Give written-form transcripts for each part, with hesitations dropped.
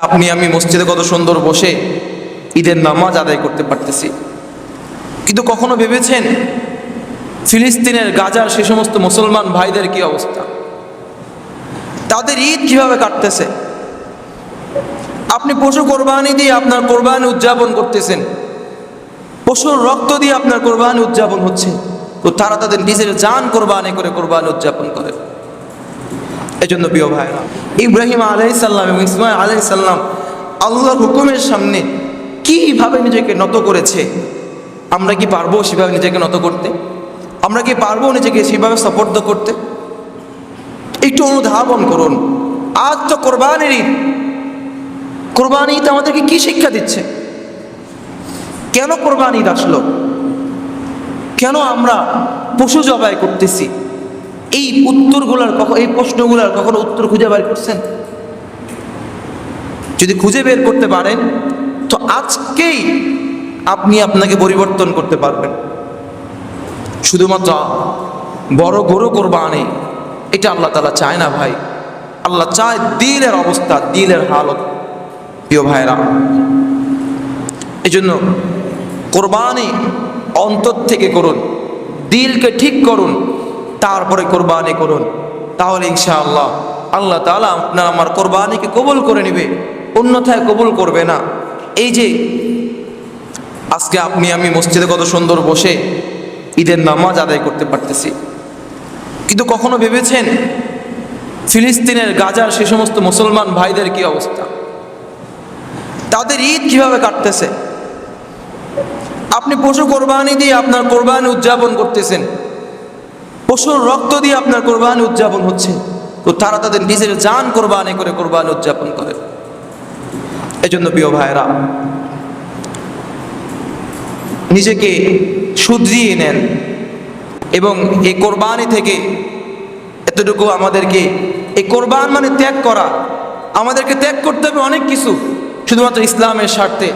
আপনি আমি মসজিদে কত সুন্দর বসে ঈদের নামাজ আদায় করতে পারতেছি, কিন্তু কখনো ভেবেছেন ফিলিস্তিনের গাজার সে সমস্ত মুসলমান ভাইদের কি অবস্থা? তাদের ঈদ কিভাবে কাটতেছে? আপনি পশু কোরবানি দিয়ে আপনার কোরবানি উদযাপন করতেছেন, পশুর রক্ত দিয়ে আপনার কোরবানি উদযাপন হচ্ছে, তো তারা তাদের নিজের জান কোরবানি করে কোরবানি উদযাপন করে। এজন্য প্রিয় ভাইরা, ইব্রাহিম আলাইহিস সালাম এবং ইসমাঈল আলাইহিস সালাম আল্লাহর হুকুমের সামনে কিভাবে নিজেকে নত করেছে, আমরা কি পারবো সেভাবে নিজেকে নত করতে? আমরা কি পারবো নিজেকে সেভাবে সাপোর্ট করতে? একটু অনুধাবন করুন। আজ তো কোরবানির ঈদ। কোরবানি ঈদ আমাদেরকে কি শিক্ষা দিচ্ছে? কেন কোরবানি ঈদ আসলো? কেন আমরা পশু জবাই করতেছি? এই উত্তরগুলার এই প্রশ্নগুলার কখনো উত্তর খুঁজে বের করছেন? যদি খুঁজে বের করতে পারেন তো আজকেই আপনি আপনাকে পরিবর্তন করতে পারবেন। শুধুমাত্র বড় গরু কোরবানি এটা আল্লাহ তাআলা চায় না ভাই। আল্লাহ চায় দিলের অবস্থা, দিলের হালত। প্রিয় ভাইরা, এই জন্য কোরবানি অন্তর থেকে করুন, দিলকে ঠিক করুন, তারপরে কোরবানি করুন। তাহলে ইনশাআল্লাহ আল্লাহ তাআলা আপনার আমার কোরবানিকে কবুল করে নেবে, অন্যথায় কবুল করবে না। এই যে আজকে আপনি আমি মসজিদে কত সুন্দর বসে ঈদের নামাজ আদায় করতে পারতেছি, কিন্তু কখনো ভেবেছেন ফিলিস্তিনের গাজার সে সমস্ত মুসলমান ভাইদের কি অবস্থা? তাদের ঈদ কিভাবে কাটতেছে? আপনি পশু কোরবানি দিয়ে আপনার কোরবানি উদযাপন করতেছেন, পশুর রক্ত দিয়ে আপনার কোরবানি উদযাপন হচ্ছে, তো তারা তাদের নিজের জান কোরবানি করে কোরবানি উদযাপন করে। এজন্য প্রিয় ভাইরা, নিজেকে শুধরিয়ে নেন এবং এই কোরবানি থেকে এতটুকু আমাদেরকে, এই কোরবান মানে ত্যাগ করা, আমাদেরকে ত্যাগ করতে হবে অনেক কিছু শুধুমাত্র ইসলামের স্বার্থে।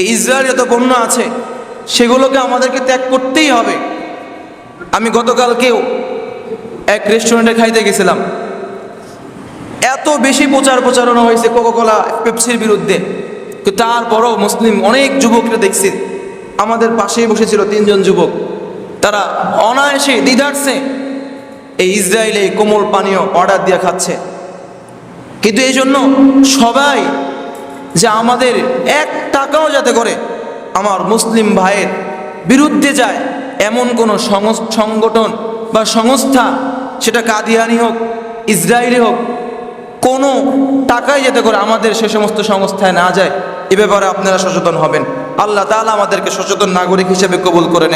এই ইসরায়েল যত পণ্য আছে সেগুলোকে আমাদেরকে ত্যাগ করতেই হবে। আমি গতকালকেও এক রেস্টুরেন্টে খাইতে গেছিলাম, এত বেশি প্রচারণা হয়েছে কোকাকোলা পেপসির বিরুদ্ধে, কিন্তু তারপরও মুসলিম অনেক যুবকরা দেখছি, আমাদের পাশেই বসেছিল 3 জন যুবক, তারা অনায়াসে দ্বিধার্সে এই ইসরায়েলে কোমল পানীয় অর্ডার দিয়ে খাচ্ছে। কিন্তু এই জন্য সবাই যে আমাদের 1 টাকাও যাতে করে আমার মুসলিম ভাইয়ের বিরুদ্ধে যায় এমন কোনো সংগঠন বা সংস্থা, সেটা কাদিয়ানি হোক ইসরায়েলি হোক, কোনো টাকাই যাতে করে আমাদের সে সমস্ত সংস্থায় না যায়, এ ব্যাপারে আপনারা সচেতন হবেন। আল্লাহ তাআলা আমাদেরকে সচেতন নাগরিক হিসেবে কবুল করেন।